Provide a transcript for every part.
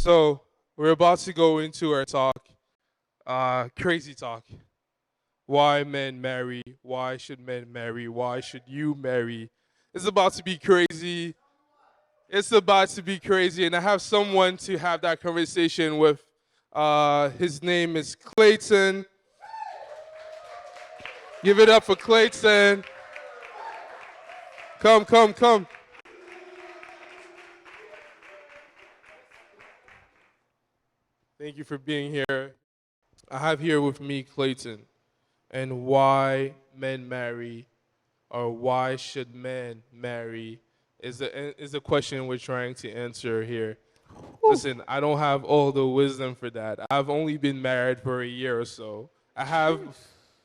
So we're about to go into our talk, crazy talk. Why men marry? Why should men marry? Why should you marry? It's about to be crazy. It's about to be crazy, and I have someone to have that conversation with. His name is Clayton. Give it up for Clayton. Come, come, come. Thank you for being here. I have here with me Clayton, and why men marry or why should men marry is the question we're trying to answer here. Listen, I don't have all the wisdom for that. I've only been married for a year or so. I have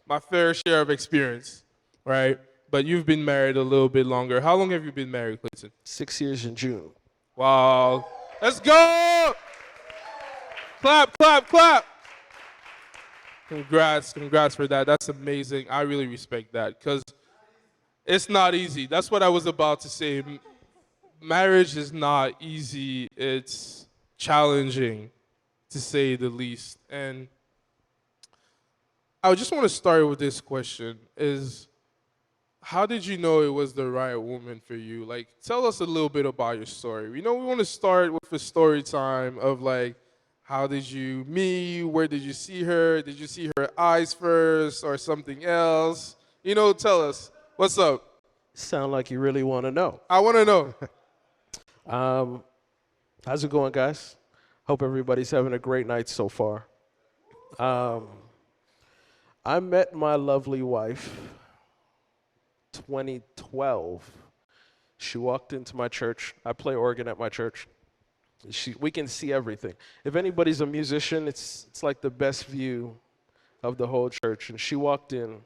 my fair share of experience, right? But you've been married a little bit longer. How long have you been married, Clayton? 6 years in June. Wow. Let's go! Clap, clap, clap. Congrats for that. That's amazing. I really respect that because it's not easy. That's what I was about to say. Marriage is not easy. It's challenging, to say the least. And I just want to start with this question: Is how did you know it was the right woman for you? Like, tell us a little bit about your story. We want to start with a story time of like, how did you meet? Where did you see her? Did you see her eyes first or something else? Tell us. What's up? Sound like you really want to know. I want to know. Um, how's it going, guys? Hope everybody's having a great night so far. Um, I met my lovely wife 2012. She walked into my church. I play organ at my church. We can see everything. If anybody's a musician, it's like the best view of the whole church. And she walked in,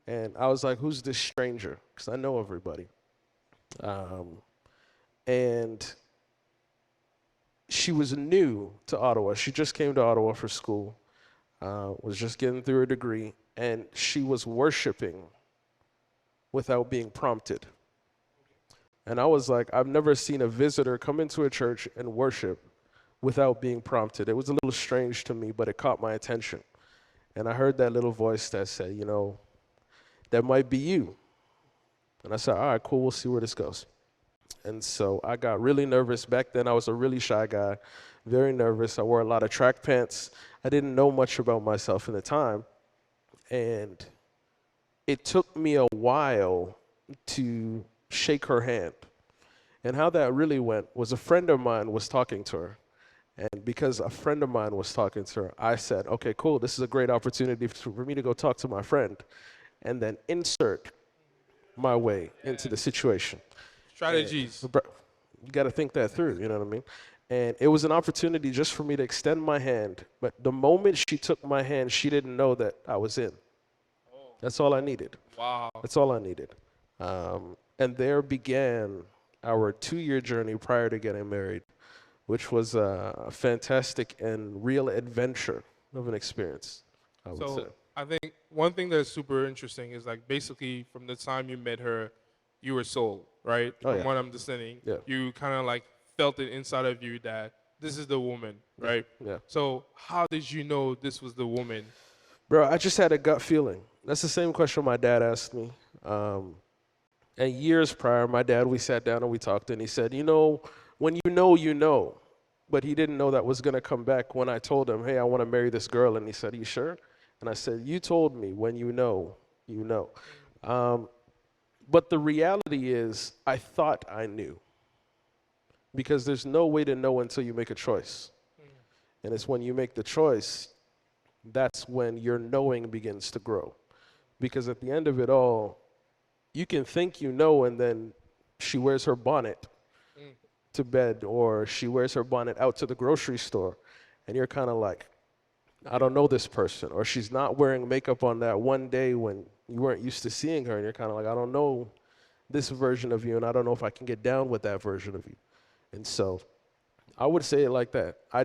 and I was like, "Who's this stranger?" Because I know everybody. And she was new to Ottawa. She just came to Ottawa for school, was just getting through her degree, and she was worshiping without being prompted. And I was like, I've never seen a visitor come into a church and worship without being prompted. It was a little strange to me, but it caught my attention. And I heard that little voice that said, that might be you. And I said, all right, cool, we'll see where this goes. And so I got really nervous. Back then, I was a really shy guy, very nervous. I wore a lot of track pants. I didn't know much about myself in the time. And it took me a while to shake her hand. And how that really went was a friend of mine was talking to her. And because a friend of mine was talking to her, I said, okay, cool, this is a great opportunity for me to go talk to my friend and then insert my way into the situation. Strategies. You got to think that through, you know what I mean? And it was an opportunity just for me to extend my hand. But the moment she took my hand, she didn't know that I was in. That's all I needed. Wow. That's all I needed. And there began our 2-year journey prior to getting married, which was a fantastic and real adventure of an experience, I would say. I think one thing that's super interesting is like basically from the time you met her, you were sold, right? Oh, From yeah. what I'm understanding, Yeah. you kind of like felt it inside of you that this is the woman, right? Yeah. So how did you know this was the woman? Bro, I just had a gut feeling. That's the same question my dad asked me. And years prior, my dad, we sat down and we talked, and he said, when you know, you know. But he didn't know that was going to come back when I told him, hey, I want to marry this girl. And he said, you sure? And I said, you told me when you know, you know. But the reality is, I thought I knew. Because there's no way to know until you make a choice. And it's when you make the choice, that's when your knowing begins to grow. Because at the end of it all, you can think you know, and then she wears her bonnet to bed, or she wears her bonnet out to the grocery store, and you're kind of like, I don't know this person. Or she's not wearing makeup on that one day when you weren't used to seeing her, and you're kind of like, I don't know this version of you, and I don't know if I can get down with that version of you. And so I would say it like that. I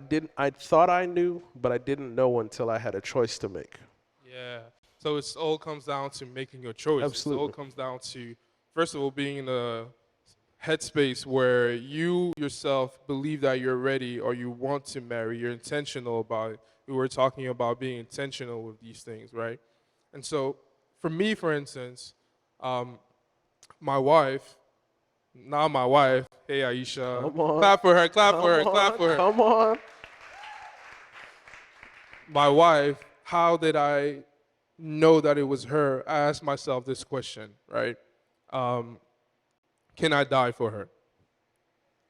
thought I knew, but I didn't know until I had a choice to make. Yeah. So it all comes down to making your choice. Absolutely. It all comes down to, first of all, being in a headspace where you yourself believe that you're ready or you want to marry, you're intentional about it. We were talking about being intentional with these things, right? And so, for me, for instance, um, my wife, not my wife, hey Aisha, Come on. clap for her, clap for Come her, clap on. for her. Come on. My wife, how did I know that it was her? I asked myself this question, right? Um, can I die for her?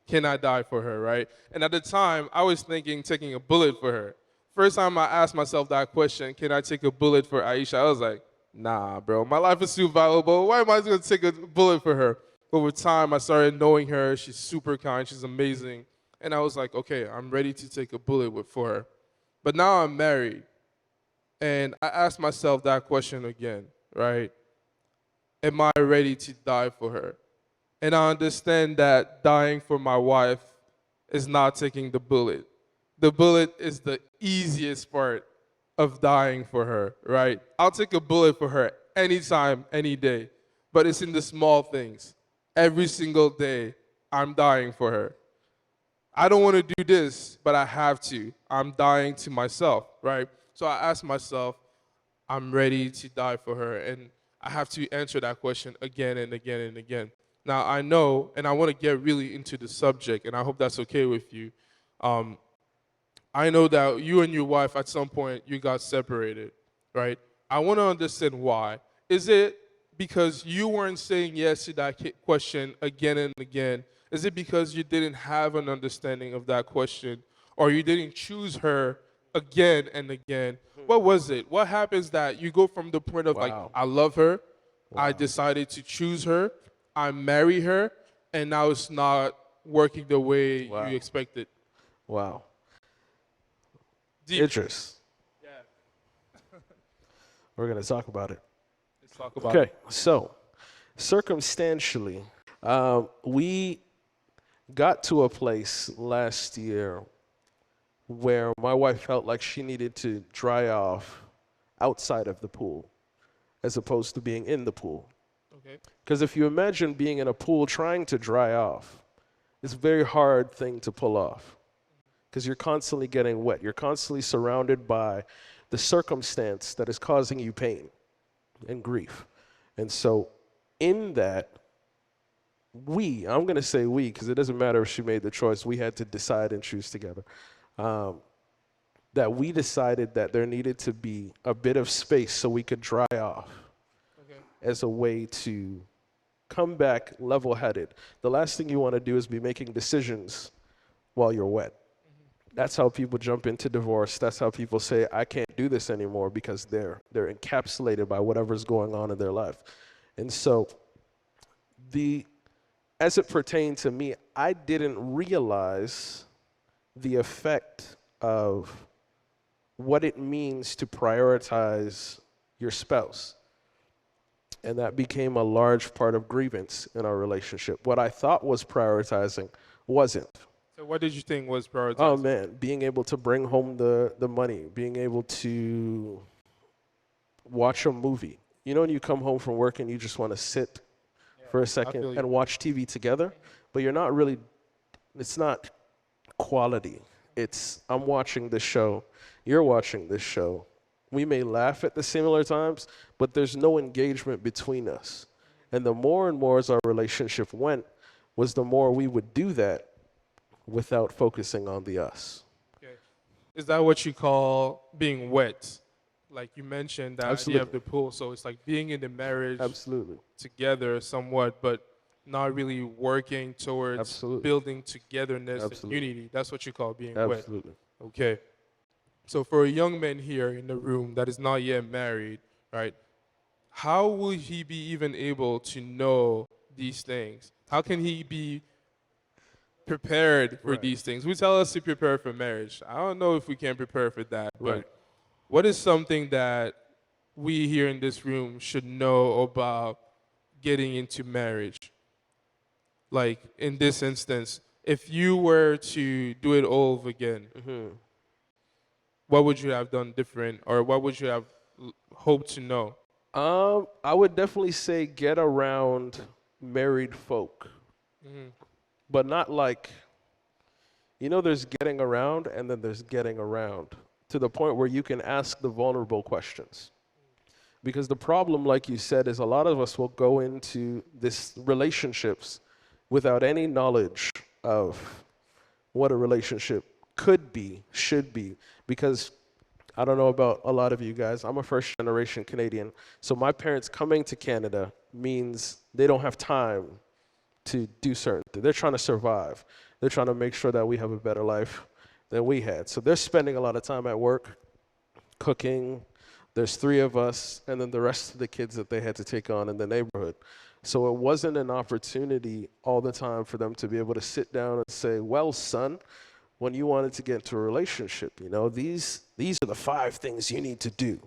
Can I die for her, right? And at the time, I was thinking taking a bullet for her. First time I asked myself that question, can I take a bullet for Aisha? I was like, nah, bro, my life is too valuable. Why am I going to take a bullet for her? Over time, I started knowing her. She's super kind. She's amazing. And I was like, okay, I'm ready to take a bullet for her. But now I'm married. And I asked myself that question again, right? Am I ready to die for her? And I understand that dying for my wife is not taking the bullet. The bullet is the easiest part of dying for her, right? I'll take a bullet for her anytime, any day. But it's in the small things. Every single day, I'm dying for her. I don't want to do this, but I have to. I'm dying to myself, right? So I ask myself, I'm ready to die for her. And I have to answer that question again and again and again. Now, I know, and I want to get really into the subject, and I hope that's okay with you. Um, I know that you and your wife, at some point, you got separated, right? I want to understand why. Is it because you weren't saying yes to that question again and again? Is it because you didn't have an understanding of that question, or you didn't choose her again and again? What was it? What happens that you go from the point of like, Wow. I love her, I Wow. decided to choose her, I marry her, and now it's not working the way Wow. you expected? Wow. Deep. Idris, Yeah, we're going to talk about it. let's talk about it. Okay, so circumstantially, we got to a place last year where my wife felt like she needed to dry off outside of the pool as opposed to being in the pool. Okay. Because if you imagine being in a pool trying to dry off, it's a very hard thing to pull off because you're constantly getting wet. You're constantly surrounded by the circumstance that is causing you pain and grief. And so in that, I'm going to say we, because it doesn't matter if she made the choice, we had to decide and choose together, that we decided that there needed to be a bit of space so we could dry off Okay. as a way to come back level-headed. The last thing you want to do is be making decisions while you're wet. That's how people jump into divorce. That's how people say, I can't do this anymore because they're encapsulated by whatever's going on in their life. And so as it pertained to me, I didn't realize the effect of what it means to prioritize your spouse. And that became a large part of grievance in our relationship. What I thought was prioritizing wasn't. So what did you think was prioritized? Oh man, being able to bring home the money, being able to watch a movie. You know when you come home from work and you just want to sit for a second feel you. and watch TV together, but you're not really, it's not quality. It's, I'm watching this show, you're watching this show. We may laugh at the similar times, but there's no engagement between us. And the more and more as our relationship went, was the more we would do that without focusing on the us. Okay. Is that what you call being wet? Like you mentioned that idea of Absolutely. the pool. So it's like being in the marriage Absolutely. together somewhat, but not really working towards Absolutely. building togetherness Absolutely. and unity. That's what you call being wet. Absolutely. Okay. So for a young man here in the room that is not yet married, right? How will he be even able to know these things? How can he be prepared for Right. these things? We tell us to prepare for marriage. I don't know if we can prepare for that, Right. but what is something that we here in this room should know about getting into marriage? Like in this instance, if you were to do it all over again, what would you have done different, or what would you have hoped to know? I would definitely say get around married folk but not like, there's getting around and then there's getting around to the point where you can ask the vulnerable questions. Because the problem, like you said, is a lot of us will go into this relationships without any knowledge of what a relationship could be, should be. Because I don't know about a lot of you guys, I'm a first generation Canadian. So my parents coming to Canada means they don't have time to do certain things. They're trying to survive. They're trying to make sure that we have a better life than we had. So they're spending a lot of time at work, cooking. There's 3 of us, and then the rest of the kids that they had to take on in the neighborhood. So it wasn't an opportunity all the time for them to be able to sit down and say, well, son, when you wanted to get into a relationship, these are the 5 things you need to do.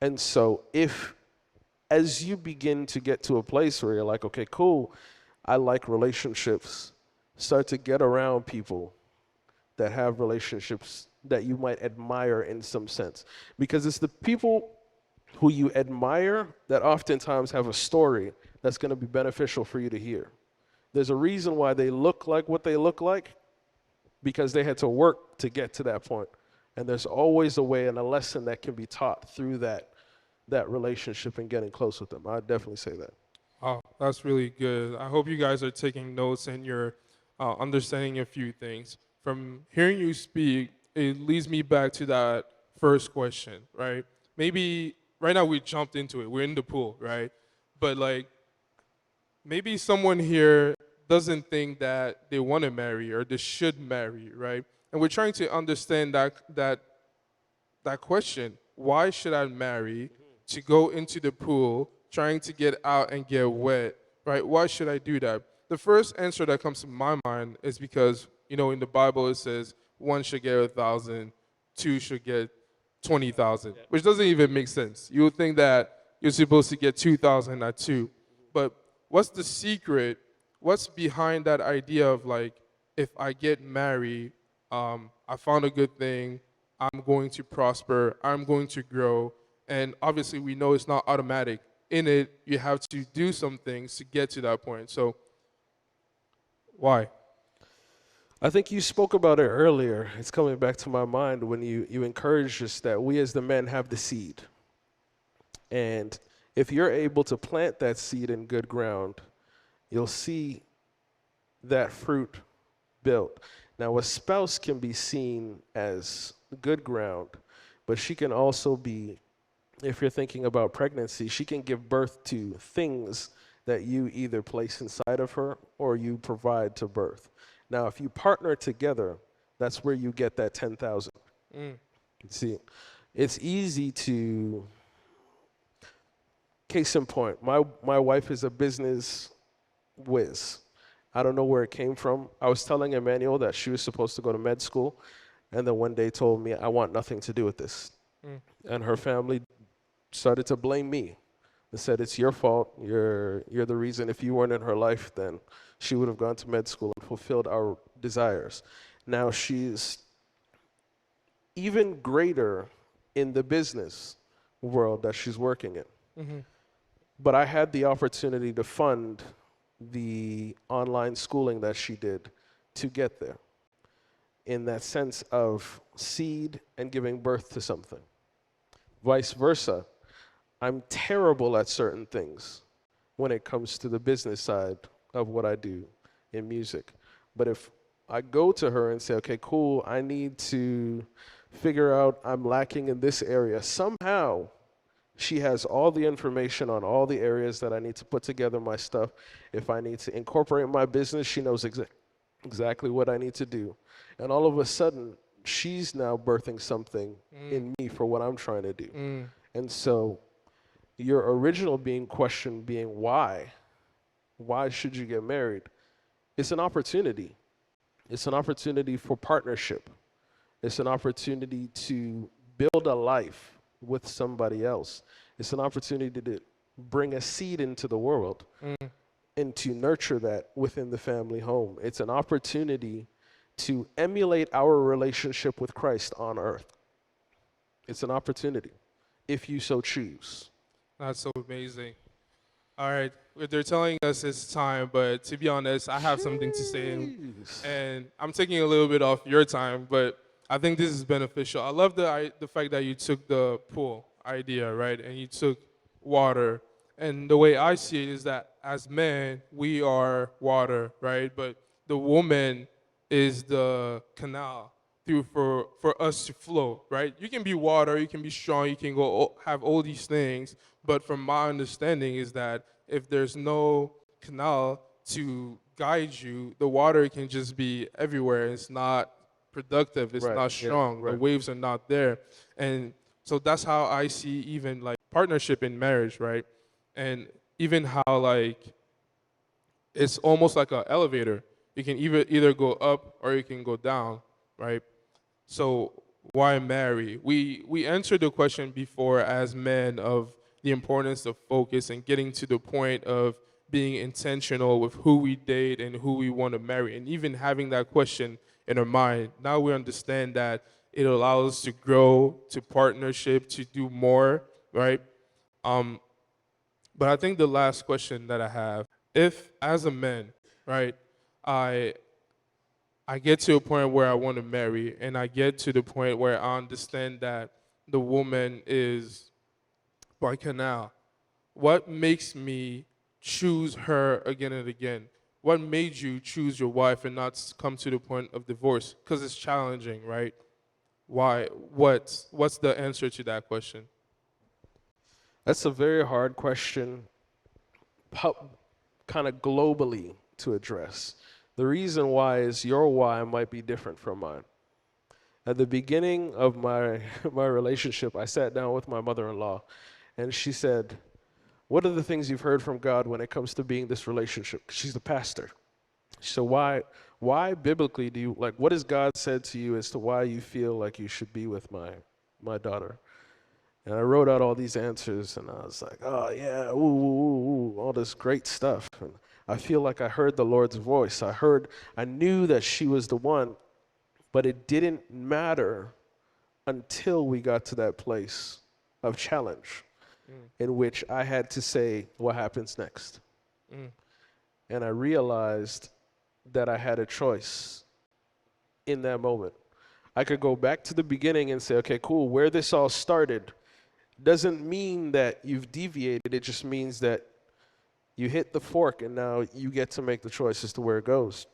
And so as you begin to get to a place where you're like, okay, cool, I like relationships, start to get around people that have relationships that you might admire in some sense. Because it's the people who you admire that oftentimes have a story that's going to be beneficial for you to hear. There's a reason why they look like what they look like, because they had to work to get to that point. And there's always a way and a lesson that can be taught through that relationship and getting close with them. I'd definitely say that. Oh, that's really good. I hope you guys are taking notes and you're understanding a few things. From hearing you speak, it leads me back to that first question, right? Maybe right now we jumped into it. We're in the pool, right? But like, maybe someone here doesn't think that they want to marry or they should marry, right? And we're trying to understand that question. Why should I marry? To go into the pool, trying to get out and get wet, right? Why should I do that? The first answer that comes to my mind is because, in the Bible it says one should get 1,000, 2 should get 20,000, which doesn't even make sense. You would think that you're supposed to get 2,000 at 2. But what's the secret? What's behind that idea of like, if I get married, I found a good thing, I'm going to prosper, I'm going to grow. And obviously, we know it's not automatic. In it, you have to do some things to get to that point. So, why? I think you spoke about it earlier. It's coming back to my mind when you encouraged us that we as the men have the seed. And if you're able to plant that seed in good ground, you'll see that fruit built. Now, a spouse can be seen as good ground, but she can also be, if you're thinking about pregnancy, she can give birth to things that you either place inside of her or you provide to birth. Now, if you partner together, that's where you get that 10,000. See, it's easy to, case in point, my wife is a business whiz. I don't know where it came from. I was telling Emmanuel that she was supposed to go to med school, and then one day told me, I want nothing to do with this. And her family started to blame me. They said, it's your fault. You're the reason. If you weren't in her life, then she would have gone to med school and fulfilled our desires. Now she's even greater in the business world that she's working in. But I had the opportunity to fund the online schooling that she did to get there, in that sense of seed and giving birth to something. Vice versa, I'm terrible at certain things when it comes to the business side of what I do in music. But if I go to her and say, okay, cool, I need to figure out I'm lacking in this area, somehow she has all the information on all the areas that I need to put together my stuff. If I need to incorporate my business, she knows exactly what I need to do. And all of a sudden, she's now birthing something in me for what I'm trying to do. And so your original question being why? Why should you get married? It's an opportunity. It's an opportunity for partnership. It's an opportunity to build a life with somebody else. It's an opportunity to bring a seed into the world and to nurture that within the family home. It's an opportunity to emulate our relationship with Christ on earth. It's an opportunity, if you so choose. That's so amazing. All right. they're telling us it's time, but to be honest, I have something to say, Jeez. and I'm taking a little bit off your time, but I think this is beneficial. I love the fact that you took the pool idea, right, and you took water, and the way I see it is that as men, we are water, right, but the woman is the canal through for us to flow, right? You can be water, you can be strong, you can have all these things, but from my understanding is that if there's no canal to guide you, the water can just be everywhere. It's not productive, it's Right. not Yeah. strong, the Right. waves are not there. And so that's how I see even like partnership in marriage, right? And even how like it's almost like an elevator. You can either go up or you can go down, right? So why marry? We answered the question before as men of the importance of focus and getting to the point of being intentional with who we date and who we want to marry, and even having that question in our mind. Now we understand that it allows us to grow, to partnership, to do more, right? Um, but I think the last question that I have, if as a man, right, I I get to a point where I want to marry, and I get to the point where I understand that the woman is by canal. What makes me choose her again and again? What made you choose your wife and not come to the point of divorce? Because it's challenging, right? Why? What's the answer to that question? That's a very hard question, kind of globally to address. The reason why is your why might be different from mine. At the beginning of my my relationship, I sat down with my mother-in-law, and she said, "What are the things you've heard from God when it comes to being this relationship?" She's the pastor. So why biblically do you like what has God said to you as to why you feel like you should be with my daughter? And I wrote out all these answers, and I was like, "Oh yeah, ooh, ooh, ooh, all this great stuff." And I feel like I heard the Lord's voice. I knew that she was the one, but it didn't matter until we got to that place of challenge Mm, in which I had to say, "What happens next?" mm, And I realized that I had a choice in that moment. I could go back to the beginning and say, "Okay, cool, where this all started doesn't mean that you've deviated. It just means that you hit the fork and now you get to make the choice as to where it goes."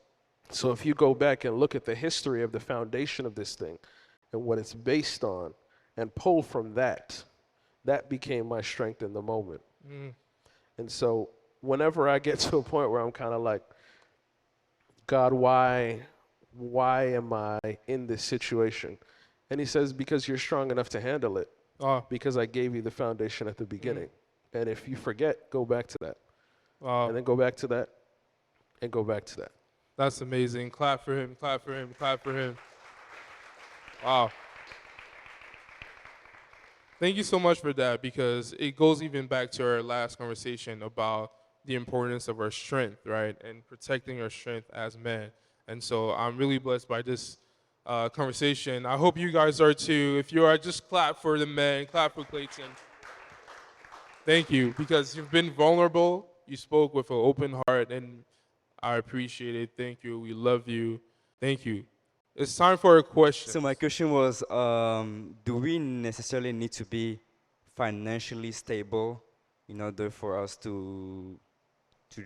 So if you go back and look at the history of the foundation of this thing and what it's based on and pull from that, that became my strength in the moment. mm, And so whenever I get to a point where I'm kind of like, "God, why am I in this situation?" And he says, "Because you're strong enough to handle it, oh, because I gave you the foundation at the mm, beginning. And if you forget, go back to that. And wow, then go back to that and go back to that." that's amazing. Clap for him. Clap for him. Clap for him. Wow. Thank you so much for that because it goes even back to our last conversation about the importance of our strength, right? And protecting our strength as men. And so I'm really blessed by this conversation. I hope you guys are too. If you are, just clap for the men, clap for Clayton. Thank you because you've been vulnerable. You spoke with an open heart, and I appreciate it. Thank you. We love you. Thank you. It's time for our So my questions. question was, do we necessarily need to be financially stable in order for us to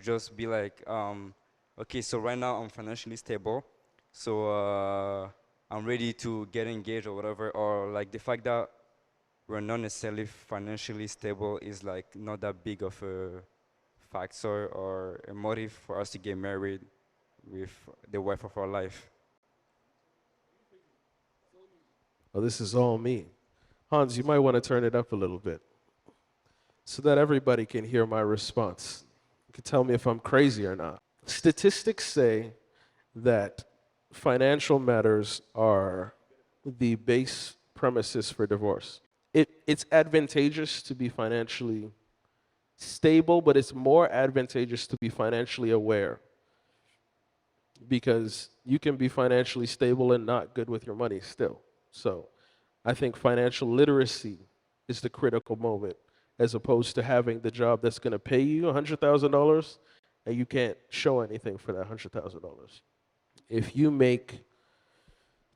just be like, okay, so right now I'm financially stable, so I'm ready to get engaged or whatever, or like the fact that we're not necessarily financially stable is like not that big of a factor or a motive for us to get married with the wife of our life. Oh, this is all me. Hans, you might want to turn it up a little bit so that everybody can hear my response. You can tell me if I'm crazy or not. Statistics say that financial matters are the base premises for divorce. It's advantageous to be financially stable, but it's more advantageous to be financially aware because you can be financially stable and not good with your money still. So I think financial literacy is the critical moment as opposed to having the job that's going to pay you $100,000 and you can't show anything for that $100,000. If you make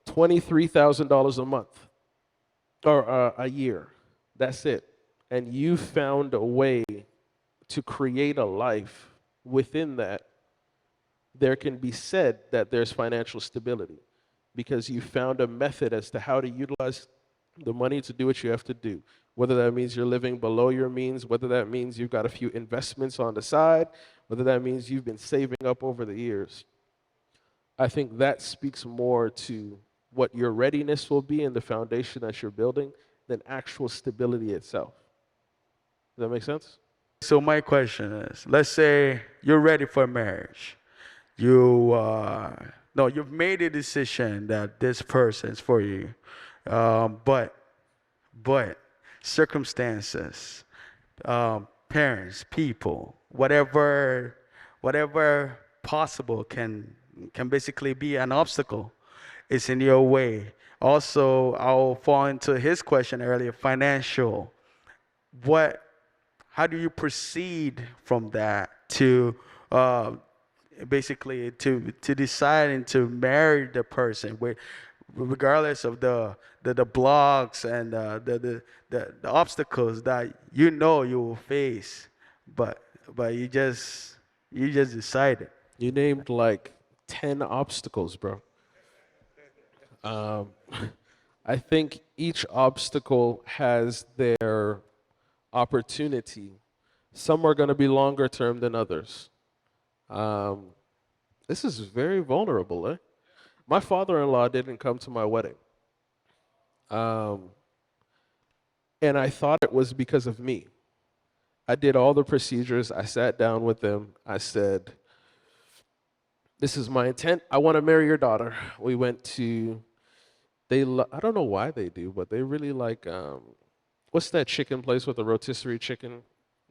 $23,000 a month or a year, that's it, and you found a way to create a life within that, there can be said that there's financial stability because you found a method as to how to utilize the money to do what you have to do. Whether that means you're living below your means, whether that means you've got a few investments on the side, whether that means you've been saving up over the years. I think that speaks more to what your readiness will be and the foundation that you're building than actual stability itself. Does that make sense? So my question is, let's say you're ready for marriage. You no, you've made a decision that this person is for you, but circumstances, parents, people, whatever possible can basically be an obstacle. It's in your way. Also, I'll fall into his question earlier, financial. What how do you proceed from that to uh, basically to deciding to marry the person with regardless of the blocks and the obstacles that you know you will face, but you just decided. You named like 10 obstacles, bro. Um, I think each obstacle has their opportunity. Some are going to be longer term than others. Um, this is very vulnerable, eh? My father-in-law didn't come to my wedding. Um, and I thought it was because of me. I did all the procedures. I sat down with them. I said, this is my intent. I want to marry your daughter. We went to, I don't know why they do, but they really like, what's that chicken place with the rotisserie chicken?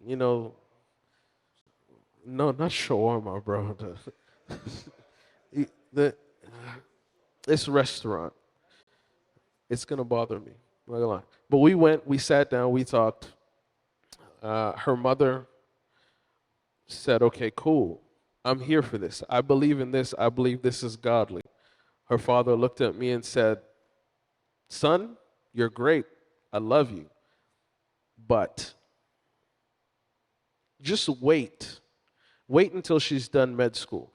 You know, no, not shawarma, bro. The this restaurant, it's gonna bother me. I'm not gonna lie. But we went, we sat down, we talked. Her mother said, "Okay, cool. I'm here for this. I believe in this. I believe this is godly." Her father looked at me and said, "Son, you're great. I love you. But just wait. Wait until she's done med school.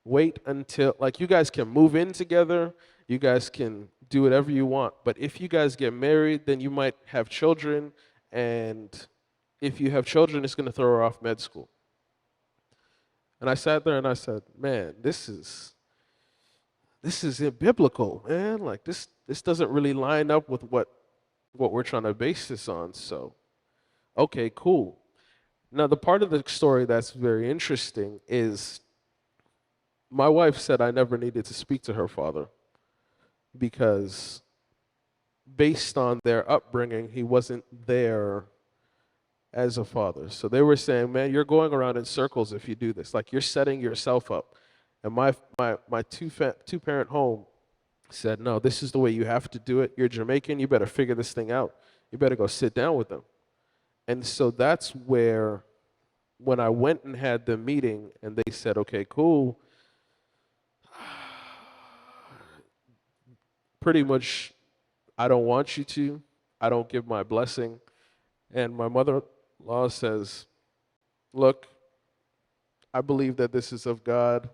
Wait until, like, you guys can move in together. You guys can do whatever you want. But if you guys get married, then you might have children. And if you have children, it's going to throw her off med school." And I sat there and I said, man, this is biblical, man. Like, this doesn't really line up with what we're trying to base this on. So, okay, cool. Now, the part of the story that's very interesting is my wife said I never needed to speak to her father because based on their upbringing, he wasn't there as a father. So they were saying, man, you're going around in circles if you do this. Like, you're setting yourself up. And my two-parent home said, no, this is the way you have to do it. You're Jamaican. You better figure this thing out. You better go sit down with them. And so that's where, when I went and had the meeting and they said, okay, cool, pretty much, I don't want you to. I don't give my blessing. And my mother-in-law says, look, I believe that this is of God.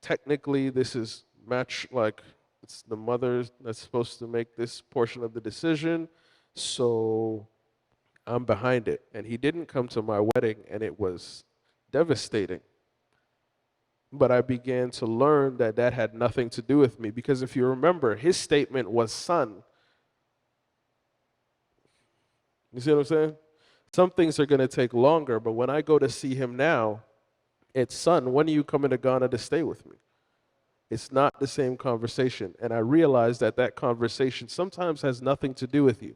Technically, this is like it's the mother that's supposed to make this portion of the decision. So I'm behind it. And he didn't come to my wedding, and it was devastating. But I began to learn that that had nothing to do with me, because if you remember, his statement was son. You see what I'm saying? Some things are going to take longer, but when I go to see him now, it's son, when are you coming to Ghana to stay with me? It's not the same conversation. And I realized that that conversation sometimes has nothing to do with you.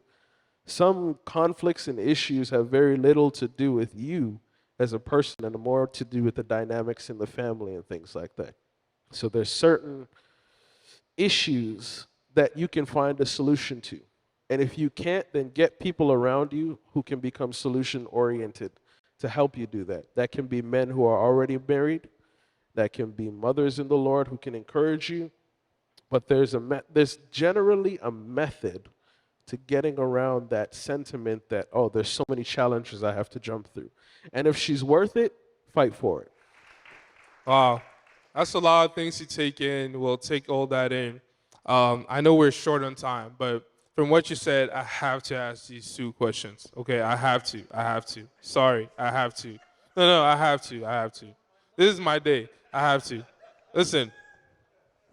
Some conflicts and issues have very little to do with you as a person and more to do with the dynamics in the family and things like that. So there's certain issues that you can find a solution to. And if you can't, then get people around you who can become solution oriented to help you do that. That can be men who are already married. That can be mothers in the Lord who can encourage you. But there's generally a method to getting around that sentiment that, oh, there's so many challenges I have to jump through. And if she's worth it, fight for it. Wow. That's a lot of things to take in. We'll take all that in. I know we're short on time, but from what you said, I have to ask these two questions. Okay, I have to. I have to. Sorry, I have to. No, I have to. I have to. This is my day. I have to. Listen,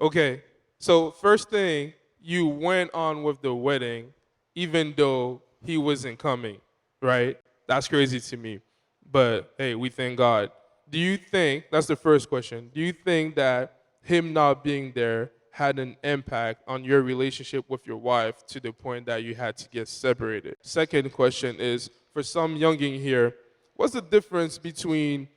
okay, so first thing, you went on with the wedding even though he wasn't coming, right? That's crazy to me. But hey, we thank God. Do you think, that's the first question, do you think that him not being there had an impact on your relationship with your wife to the point that you had to get separated? Second question is, for some youngin here, what's the difference between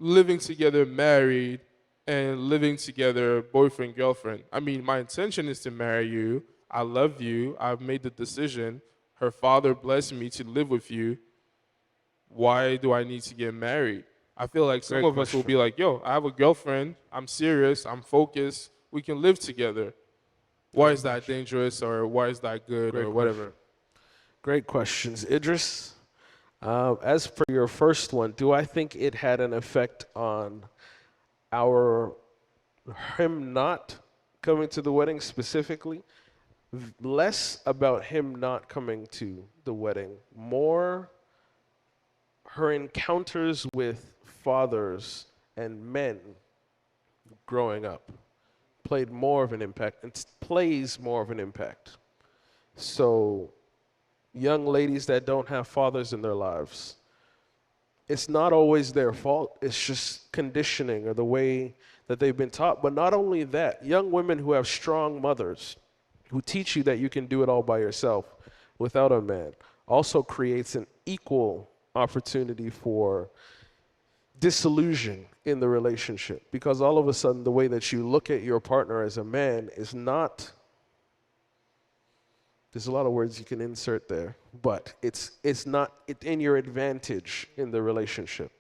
living together married and living together boyfriend girlfriend? I mean, my intention is to marry you. I love you. I've made the decision. Her father blessed me to live with you. Why do I need to get married? I feel like some Great of us will be like, yo, I have a girlfriend. I'm serious. I'm focused. We can live together. Why is that dangerous, or why is that good, Great or whatever? Great questions. Idris, as for your first one, do I think it had an effect on our him not coming to the wedding specifically? Less about him not coming to the wedding, more her encounters with fathers and men growing up played more of an impact and plays more of an impact. So, young ladies that don't have fathers in their lives, it's not always their fault. It's just conditioning or the way that they've been taught. But not only that, young women who have strong mothers who teach you that you can do it all by yourself without a man also creates an equal opportunity for disillusion in the relationship, because all of a sudden the way that you look at your partner as a man is not, there's a lot of words you can insert there, but it's not in your advantage in the relationship,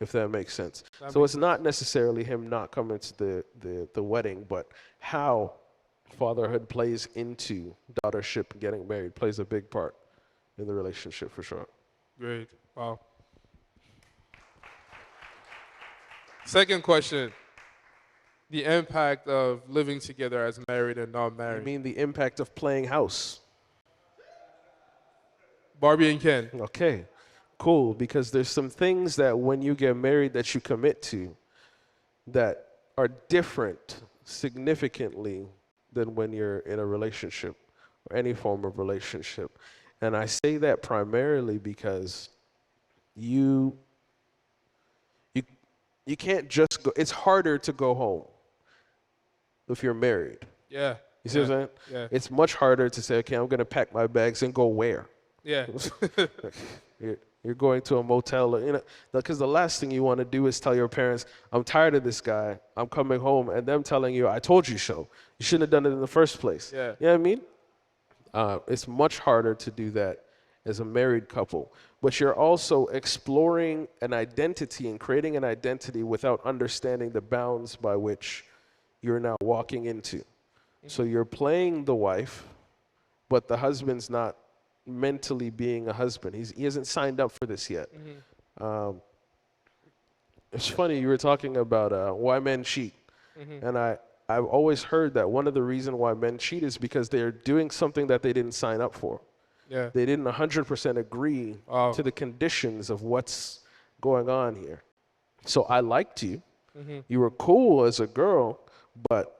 if that makes sense. So it's not necessarily him not coming to the wedding, but how fatherhood plays into daughtership and getting married plays a big part in the relationship for sure. Great. Wow. Second question. The impact of living together as married and not I married. mean the impact of playing house. Barbie and Ken. Okay, cool, because there's some things that when you get married that you commit to that are different significantly than when you're in a relationship or any form of relationship. And I say that primarily because you you can't just go, it's harder to go home if you're married. Yeah. You see what I'm saying? Yeah. It's much harder to say, okay, I'm going to pack my bags and go where? Yeah. You're going to a motel, because the last thing you want to do is tell your parents, I'm tired of this guy, I'm coming home, and them telling you, I told you so. You shouldn't have done it in the first place. Yeah. You know what I mean? It's much harder to do that as a married couple. But you're also exploring an identity and creating an identity without understanding the bounds by which you're now walking into. So you're playing the wife, but the husband's not mentally being a husband. He hasn't signed up for this yet. It's funny, you were talking about why men cheat. And I've always heard that one of the reasons why men cheat is because they're doing something that they didn't sign up for. Yeah. They didn't 100% agree Wow. to the conditions of what's going on here. So I liked you. You were cool as a girl, but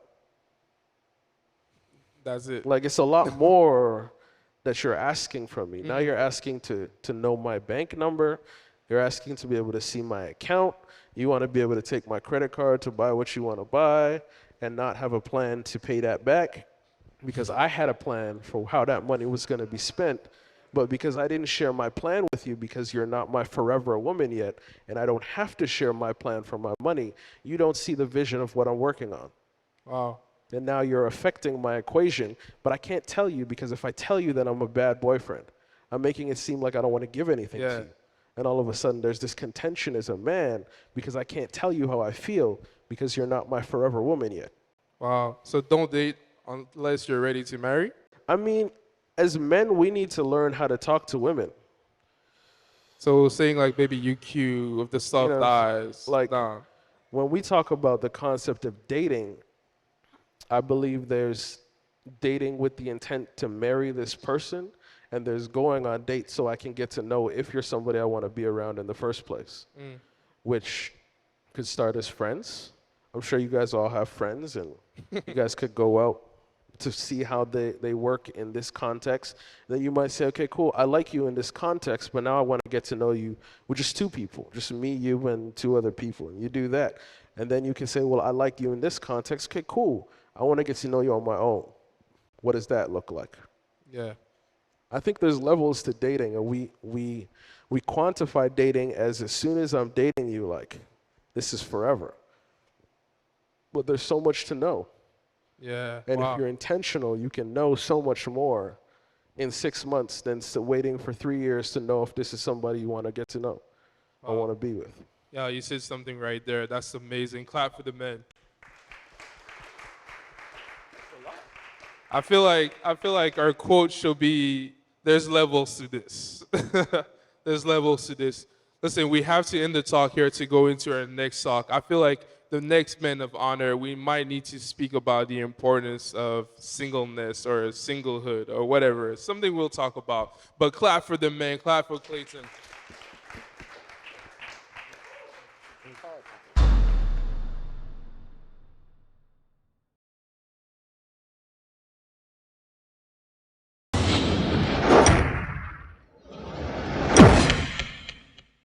That's it. like it's a lot more that you're asking from me. Now you're asking to know my bank number. You're asking to be able to see my account. You want to be able to take my credit card to buy what you want to buy and not have a plan to pay that back, because I had a plan for how that money was going to be spent. But because I didn't share my plan with you because you're not my forever woman yet, and I don't have to share my plan for my money, you don't see the vision of what I'm working on. Wow. And now you're affecting my equation, but I can't tell you because if I tell you, then I'm a bad boyfriend. I'm making it seem like I don't want to give anything to Yeah. you. And all of a sudden, there's this contention as a man because I can't tell you how I feel because you're not my forever woman yet. Wow. So don't date unless you're ready to marry? I mean, as men, we need to learn how to talk to women. So saying like baby you cute with the soft know, eyes. like- nah. When we talk about the concept of dating, I believe there's dating with the intent to marry this person, and there's going on dates so I can get to know if you're somebody I want to be around in the first place, which could start as friends. I'm sure you guys all have friends, and you guys could go out to see how they work in this context. Then you might say, okay, cool, I like you in this context, but now I want to get to know you with just two people, just me, you, and two other people. And you do that. And then you can say, well, I like you in this context. Okay, cool. I want to get to know you on my own. What does that look like? Yeah. I think there's levels to dating, and we quantify dating as soon as I'm dating you, like, this is forever. But there's so much to know. Yeah. And wow. if you're intentional, you can know so much more in 6 months than waiting for 3 years to know if this is somebody you want to get to know or want to be with. Yeah, you said something right there. That's amazing. Clap for the men. I feel like our quote should be there's levels to this. There's levels to this. Listen, we have to end the talk here to go into our next talk. I feel like the next men of honor, we might need to speak about the importance of singleness or singlehood or whatever. It's something we'll talk about. But clap for the men. Clap for Clayton.